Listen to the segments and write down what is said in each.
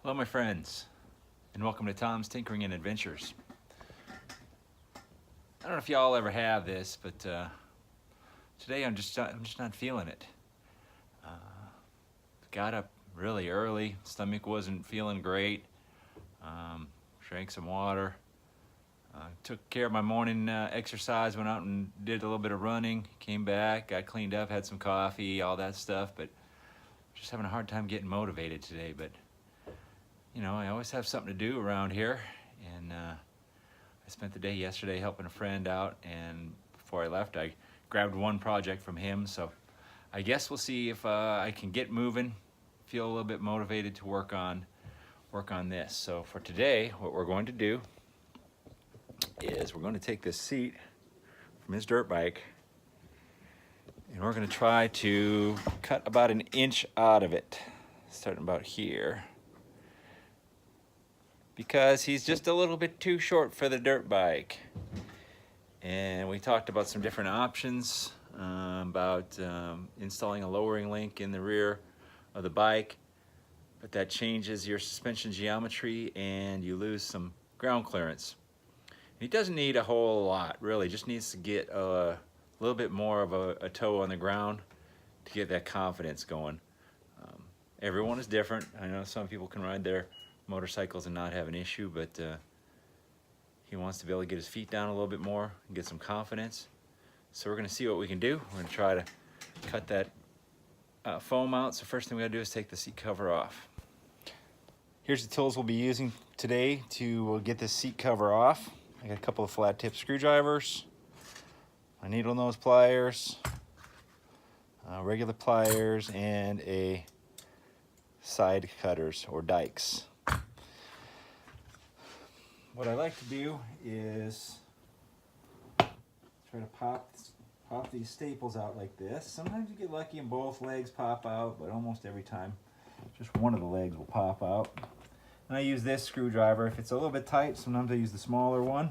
Hello my friends, and welcome to Tom's Tinkering and Adventures. I don't know if y'all ever have this, but today I'm just not feeling it. Got up really early, stomach wasn't feeling great, drank some water, took care of my morning exercise, went out and did a little bit of running, came back, got cleaned up, had some coffee, all that stuff, but just having a hard time getting motivated today. But you know, I always have something to do around here, and I spent the day yesterday helping a friend out, and before I left I grabbed one project from him, so I guess we'll see if I can get moving, feel a little bit motivated to work on this. So for today, what we're going to do is we're going to take this seat from his dirt bike, and we're going to try to cut about an inch out of it, starting about here, because he's just a little bit too short for the dirt bike. And we talked about some different options, about installing a lowering link in the rear of the bike, but that changes your suspension geometry and you lose some ground clearance. He doesn't need a whole lot, really, just needs to get a little bit more of a toe on the ground to get that confidence going. Everyone is different. I know some people can ride their motorcycles and not have an issue, but he wants to be able to get his feet down a little bit more and get some confidence. So we're going to see what we can do. We're going to try to cut that foam out. So first thing we got to do is take the seat cover off. Here's the tools we'll be using today to get this seat cover off. I got a couple of flat tip screwdrivers, my needle nose pliers, regular pliers, and a side cutters or dikes. What I like to do is try to pop these staples out like this. Sometimes you get lucky and both legs pop out, but almost every time just one of the legs will pop out. And I use this screwdriver. If it's a little bit tight, sometimes I use the smaller one.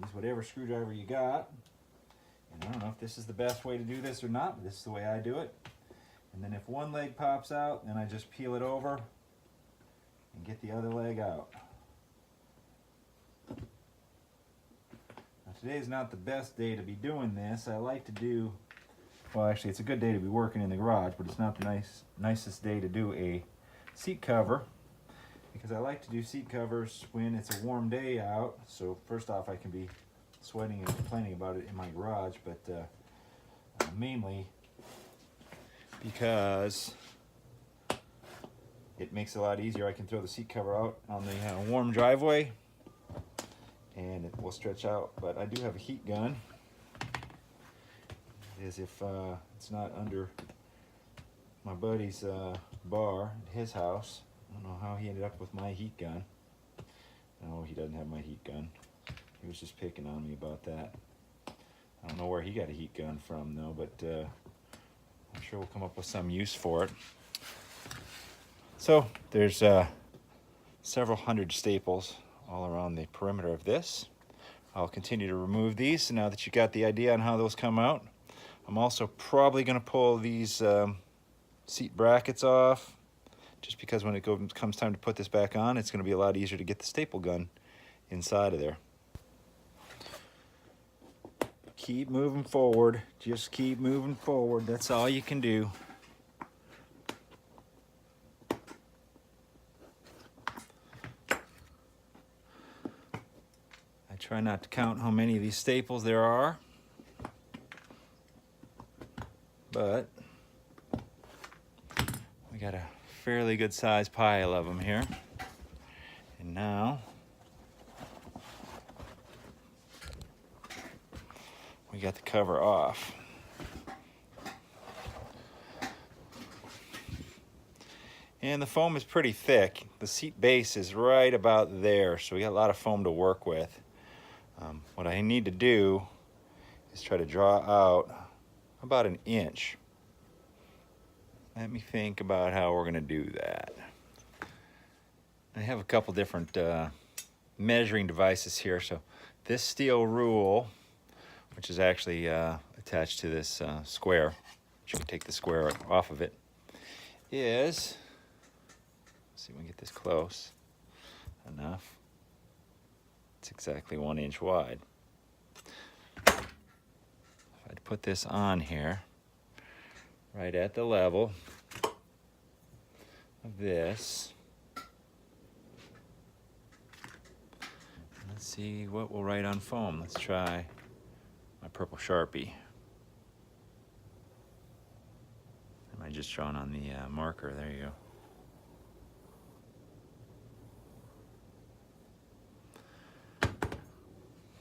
Use whatever screwdriver you got. And I don't know if this is the best way to do this or not, but this is the way I do it. And then if one leg pops out, then I just peel it over and get the other leg out. Now today is not the best day to be doing this. I like to do, well actually it's a good day to be working in the garage, but it's not the nicest day to do a seat cover, because I like to do seat covers when it's a warm day out. So first off, I can be sweating and complaining about it in my garage, but mainly because it makes it a lot easier. I can throw the seat cover out on the warm driveway and it will stretch out. But I do have a heat gun, as if it's not under my buddy's bar at his house. I don't know how he ended up with my heat gun. No, he doesn't have my heat gun. He was just picking on me about that. I don't know where he got a heat gun from though, but I'm sure we'll come up with some use for it. So there's several hundred staples all around the perimeter of this. I'll continue to remove these. So now that you got the idea on how those come out, I'm also probably going to pull these seat brackets off, just because when it comes time to put this back on, it's going to be a lot easier to get the staple gun inside of there. Keep moving forward. Just keep moving forward. That's all you can do. I try not to count how many of these staples there are, but we got a fairly good sized pile of them here. And now we got the cover off. And the foam is pretty thick. The seat base is right about there, so we got a lot of foam to work with. What I need to do is try to draw out about an inch. Let me think about how we're going to do that. I have a couple different measuring devices here. So this steel rule, which is actually attached to this square, which you can take the square off of it, is see if we can get this close enough. It's exactly 1 inch wide. If I'd put this on here, right at the level of this, let's see what we'll write on foam. Let's try my purple Sharpie. I just drawn on the marker. There you go.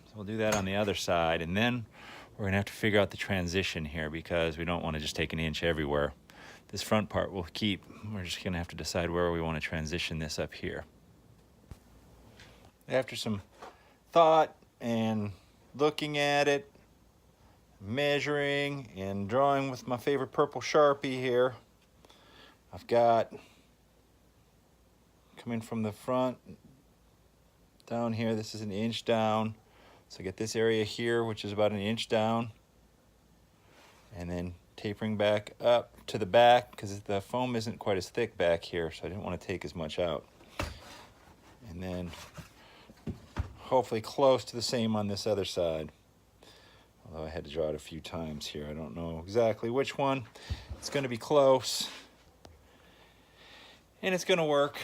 So we'll do that on the other side, and then we're gonna have to figure out the transition here because we don't want to just take 1 inch everywhere. This front part we'll keep. We're just gonna have to decide where we want to transition this up here. After some thought and looking at it, measuring and drawing with my favorite purple Sharpie here, I've got, coming from the front down here, this is 1 inch down, so I get this area here which is about 1 inch down, and then tapering back up to the back because the foam isn't quite as thick back here, so I didn't want to take as much out, and then hopefully close to the same on this other side. Although I had to draw it a few times here. I don't know exactly which one. It's going to be close. And it's going to work.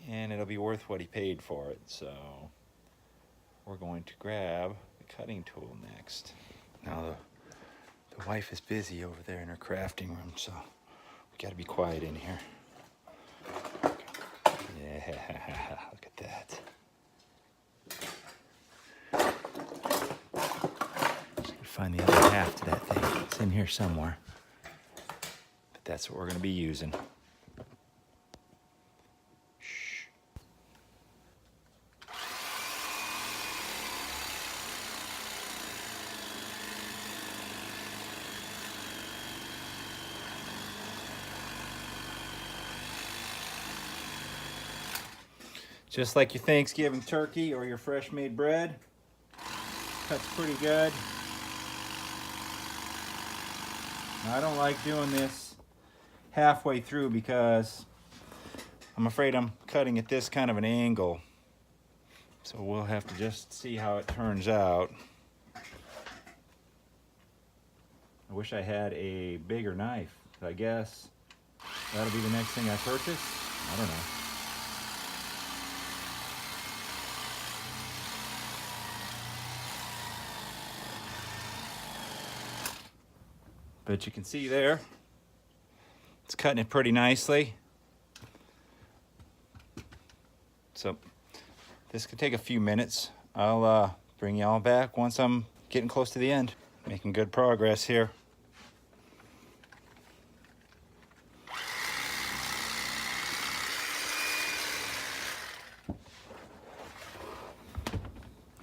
And it'll be worth what he paid for it. So we're going to grab the cutting tool next. Now the wife is busy over there in her crafting room. So we got to be quiet in here. Yeah, look at that. Find the other half to that thing. It's in here somewhere. But that's what we're going to be using. Shh. Just like your Thanksgiving turkey or your fresh made bread. Cuts pretty good. I don't like doing this halfway through because I'm afraid I'm cutting at this kind of an angle. So we'll have to just see how it turns out. I wish I had a bigger knife. I guess that'll be the next thing I purchase. I don't know. But you can see there, it's cutting it pretty nicely. So this could take a few minutes. I'll bring y'all back once I'm getting close to the end. Making good progress here.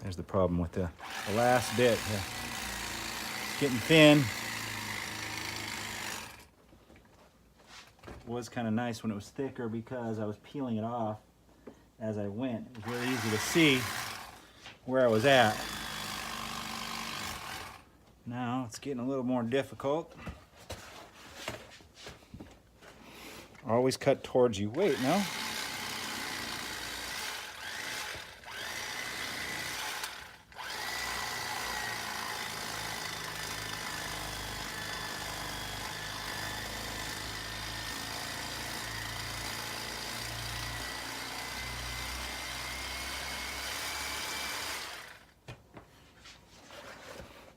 There's the problem with the last bit. It's getting thin. Was kind of nice when it was thicker because I was peeling it off as I went. It was really easy to see where I was at. Now it's getting a little more difficult. Always cut towards you. Wait, no?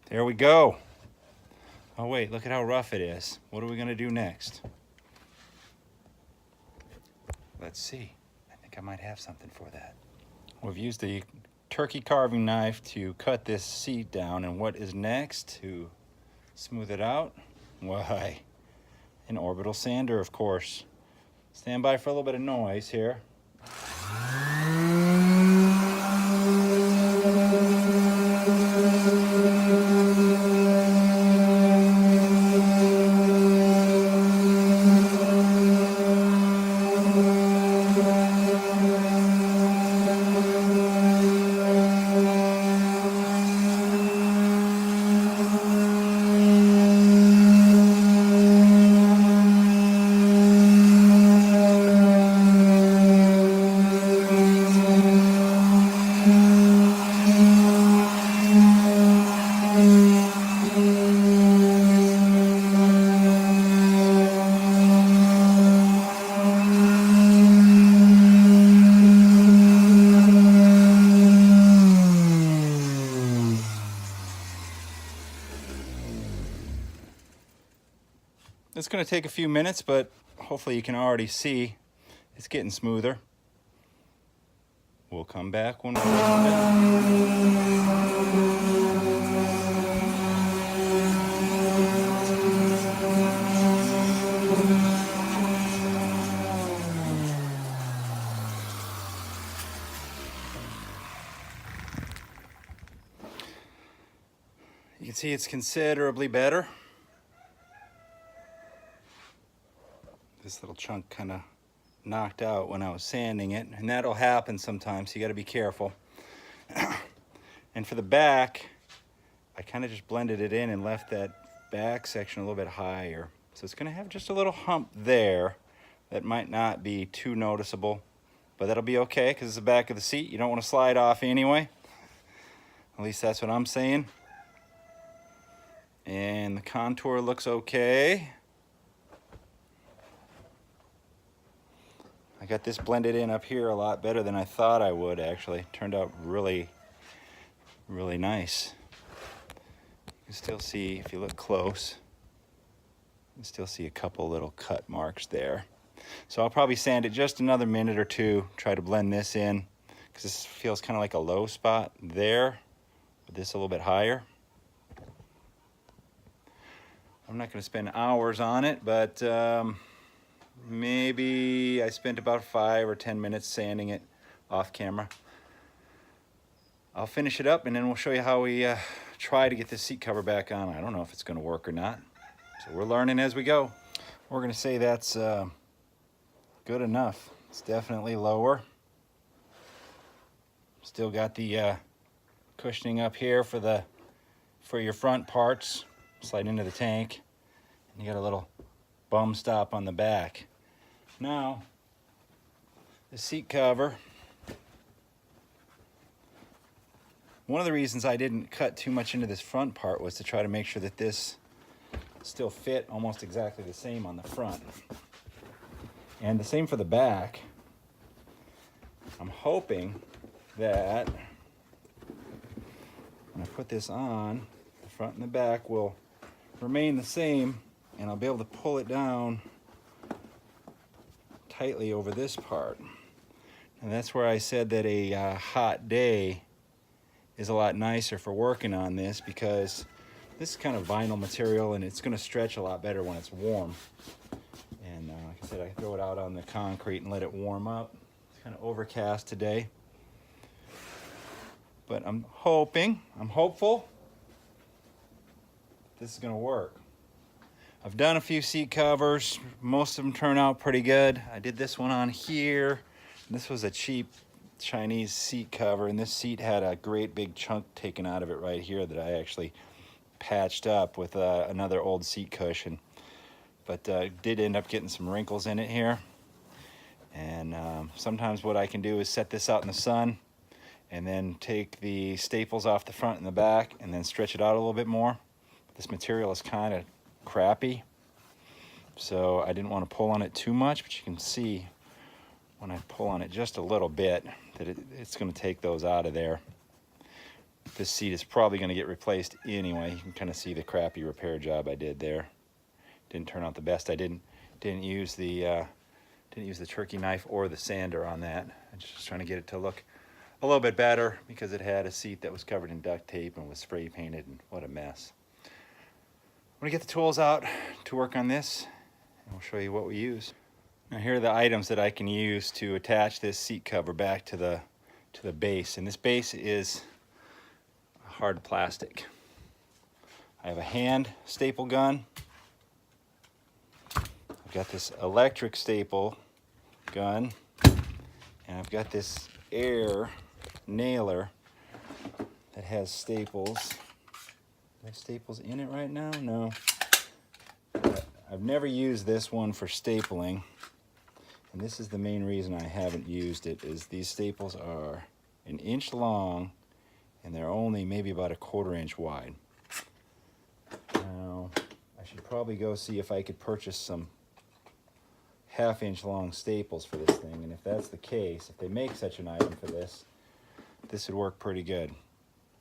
There we go. Oh wait, look at how rough it is. What are we gonna do next? Let's see. I think I might have something for that. We've used the turkey carving knife to cut this seat down, and what is next to smooth it out? Why, an orbital sander, of course. Stand by for a little bit of noise here. going to take a few minutes, but hopefully you can already see it's getting smoother. We'll come back when we're done. You can see it's considerably better. This little chunk kind of knocked out when I was sanding it, and that'll happen sometimes, so you got to be careful. And for the back, I kind of just blended it in and left that back section a little bit higher. So it's going to have just a little hump there that might not be too noticeable, but that'll be okay because it's the back of the seat. You don't want to slide off anyway. At least that's what I'm saying. And the contour looks okay. I got this blended in up here a lot better than I thought I would, actually. Turned out really, really nice. You can still see, if you look close, you can still see a couple little cut marks there. So I'll probably sand it just another minute or two, try to blend this in, because this feels kind of like a low spot there, with this a little bit higher. I'm not going to spend hours on it, but maybe I spent about 5 or 10 minutes sanding it off camera. I'll finish it up and then we'll show you how we try to get this seat cover back on. I don't know if it's going to work or not, so we're learning as we go. We're going to say that's good enough. It's definitely lower. Still got the cushioning up here for your front parts. Slide into the tank, and you got a little bum stop on the back. Now, the seat cover. One of the reasons I didn't cut too much into this front part was to try to make sure that this still fit almost exactly the same on the front. And the same for the back. I'm hoping that when I put this on, the front and the back will remain the same, and I'll be able to pull it down tightly over this part. And that's where I said that a hot day is a lot nicer for working on this, because this is kind of vinyl material and it's going to stretch a lot better when it's warm. And like I said, I can throw it out on the concrete and let it warm up. It's kind of overcast today, but I'm hopeful this is going to work. I've done a few seat covers. Most of them turn out pretty good. I did this one on here. This was a cheap Chinese seat cover, and this seat had a great big chunk taken out of it right here that I actually patched up with another old seat cushion. But did end up getting some wrinkles in it here. And sometimes what I can do is set this out in the sun and then take the staples off the front and the back and then stretch it out a little bit more. This material is kind of crappy, so I didn't want to pull on it too much, but you can see when I pull on it just a little bit that it's going to take those out of there. This seat is probably going to get replaced anyway. You can kind of see the crappy repair job I did there. Didn't turn out the best. I didn't use the turkey knife or the sander on that. I'm just trying to get it to look a little bit better, because it had a seat that was covered in duct tape and was spray painted, and what a mess. I'm gonna get the tools out to work on this, and we'll show you what we use. Now here are the items that I can use to attach this seat cover back to the base, and this base is hard plastic. I have a hand staple gun. I've got this electric staple gun, and I've got this air nailer that has staples. Have staples in it right now? No. I've never used this one for stapling, and this is the main reason I haven't used it, is these staples are 1 inch long and they're only maybe about 1/4 inch wide. Now, I should probably go see if I could purchase some 1/2 inch long staples for this thing, and if that's the case, if they make such an item for this, this would work pretty good.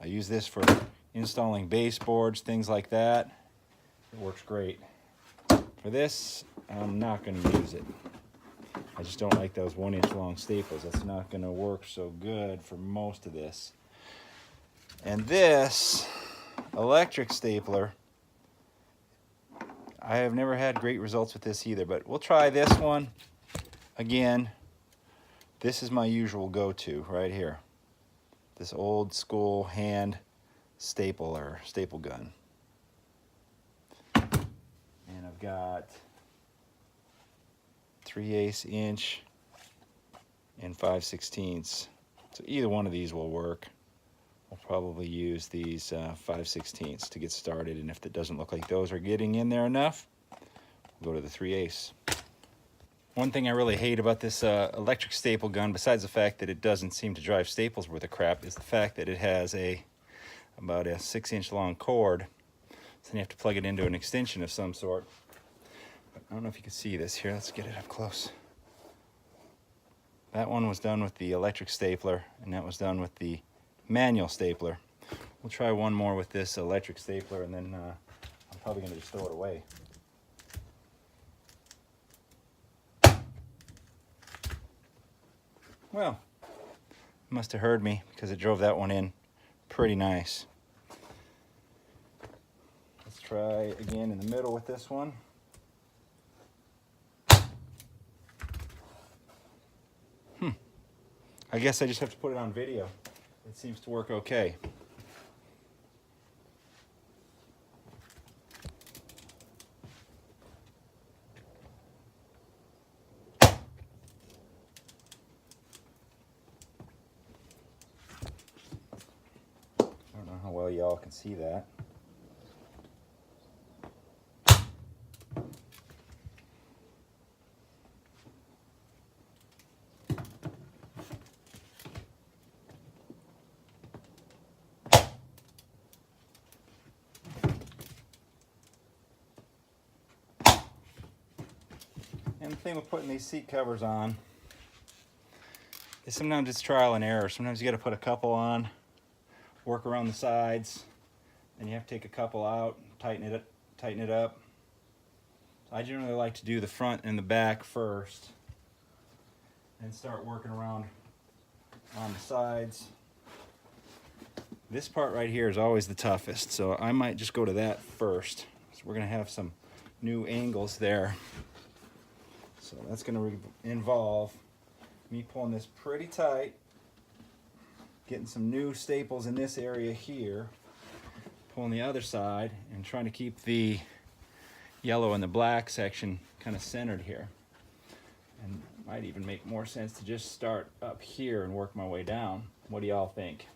I use this for installing baseboards, things like that. It works great. For this, I'm not going to use it. I just don't like those 1-inch long staples. That's not going to work so good for most of this. And this electric stapler, I have never had great results with this either, but we'll try this one. Again, this is my usual go-to right here. This old school hand stapler, staple gun. And I've got 3/8 inch and 5/16. So either one of these will work. We'll probably use these 5/16 to get started, and if it doesn't look like those are getting in there enough, we'll go to the 3/8. One thing I really hate about this electric staple gun, besides the fact that it doesn't seem to drive staples worth of crap, is the fact that it has about a 6-inch long cord. So then you have to plug it into an extension of some sort. But I don't know if you can see this here. Let's get it up close. That one was done with the electric stapler, and that was done with the manual stapler. We'll try one more with this electric stapler, and then I'm probably going to just throw it away. Well, it must have heard me because it drove that one in pretty nice. Let's try again in the middle with this one. I guess I just have to put it on video. It seems to work okay. I don't know how well y'all can see that. And the thing with putting these seat covers on is sometimes it's trial and error. Sometimes you got to put a couple on, work around the sides, and you have to take a couple out, tighten it up. I generally like to do the front and the back first, and start working around on the sides. This part right here is always the toughest, so I might just go to that first. So we're going to have some new angles there. So that's going to involve me pulling this pretty tight, getting some new staples in this area here, pulling the other side, and trying to keep the yellow and the black section kind of centered here. And it might even make more sense to just start up here and work my way down. What do y'all think?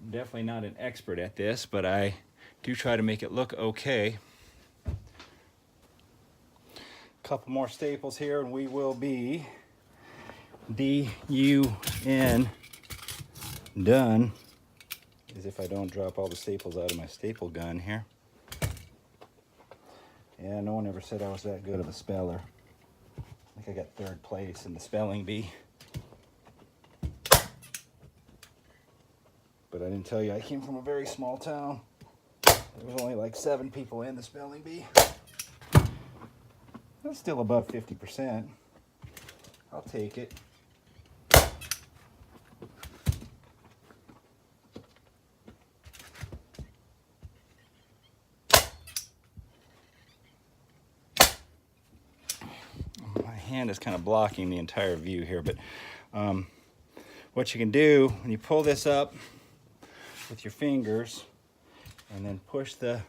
I'm definitely not an expert at this, but I do try to make it look okay. Couple more staples here and we will be D-U-N done, as if I don't drop all the staples out of my staple gun here. Yeah, no one ever said I was that good of a speller. I think I got 3rd place in the spelling bee. But I didn't tell you I came from a very small town. There was only like 7 people in the spelling bee. That's still above 50%. I'll take it. My hand is kind of blocking the entire view here, but what you can do when you pull this up with your fingers and then push the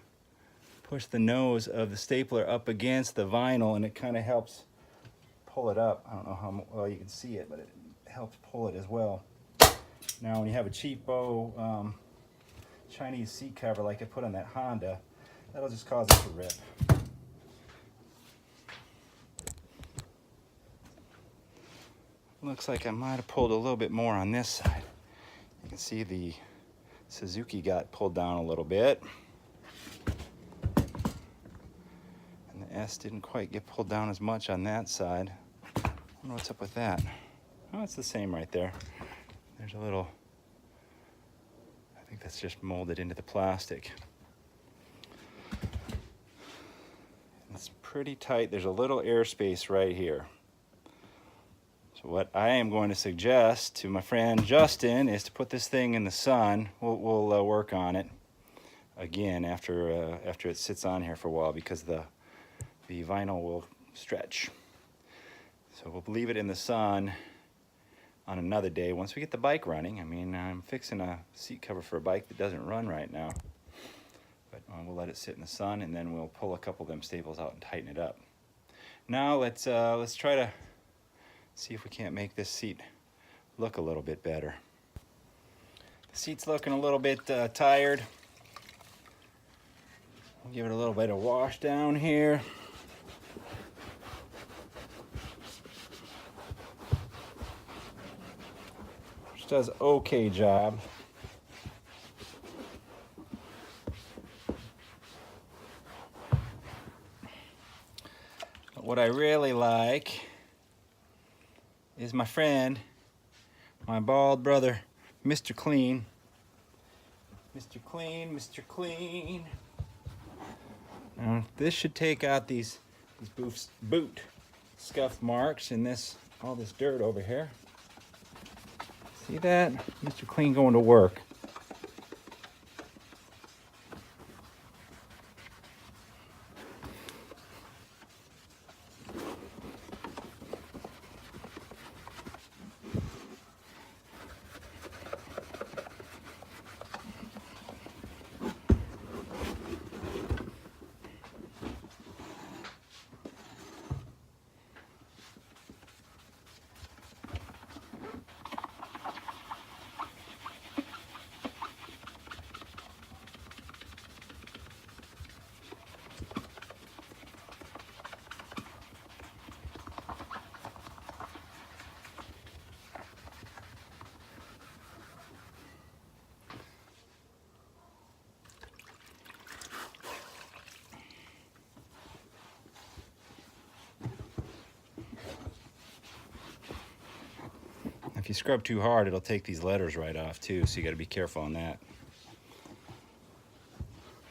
nose of the stapler up against the vinyl, and it kind of helps pull it up. I don't know how well you can see it, but it helps pull it as well. Now when you have a cheapo Chinese seat cover like I put on that Honda, that'll just cause it to rip. Looks like I might have pulled a little bit more on this side. You can see the Suzuki got pulled down a little bit. And the S didn't quite get pulled down as much on that side. I don't know what's up with that. Oh, it's the same right there. There's a little, I think that's just molded into the plastic. it's pretty tight. There's a little airspace right here. So what I am going to suggest to my friend Justin is to put this thing in the sun. We'll work on it again after it sits on here for a while, because the vinyl will stretch. So we'll leave it in the sun on another day once we get the bike running. I mean, I'm fixing a seat cover for a bike that doesn't run right now, but we'll let it sit in the sun, and then we'll pull a couple of them staples out and tighten it up. Now let's try to see if we can't make this seat look a little bit better. The seat's looking a little bit tired. We'll give it a little bit of wash down here. Which does okay job. But what I really like is my friend, my bald brother, Mr. Clean. Mr. Clean, Mr. Clean. Now, this should take out these boot scuff marks and all this dirt over here. See that? Mr. Clean going to work. If you scrub too hard, it'll take these letters right off too, so you got to be careful on that.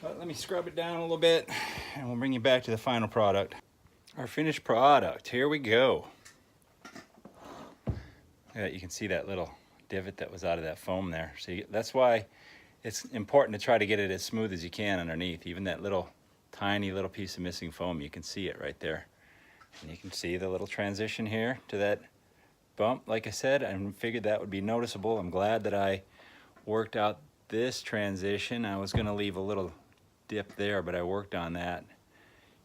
But let me scrub it down a little bit, and we'll bring you back to the final product. Our finished product, here we go. Yeah, you can see that little divot that was out of that foam there. So that's why it's important to try to get it as smooth as you can underneath. Even that little tiny little piece of missing foam, you can see it right there. And you can see the little transition here to that bump. Like I said, I figured that would be noticeable. I'm glad that I worked out this transition. I was going to leave a little dip there, but I worked on that.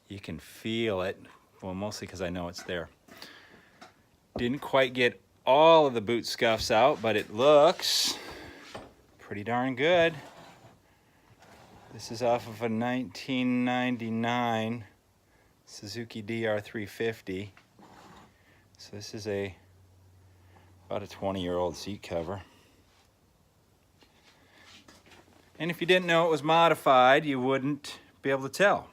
You can feel it, well, mostly because I know it's there. Didn't quite get all of the boot scuffs out, but it looks pretty darn good. This is off of a 1999 Suzuki DR350. So this is about a 20-year-old seat cover. And if you didn't know it was modified, you wouldn't be able to tell.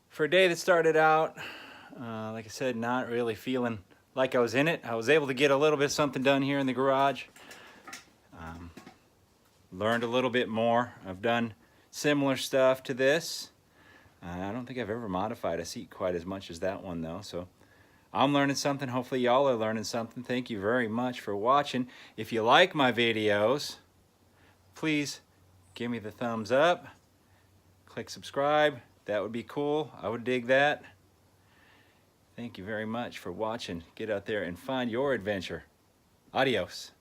For a day that started out, like I said, not really feeling like I was in it. I was able to get a little bit of something done here in the garage. Learned a little bit more. I've done similar stuff to this. I don't think I've ever modified a seat quite as much as that one though. So I'm learning something. Hopefully y'all are learning something. Thank you very much for watching. If you like my videos, please give me the thumbs up. Click subscribe. That would be cool. I would dig that. Thank you very much for watching. Get out there and find your adventure. Adios.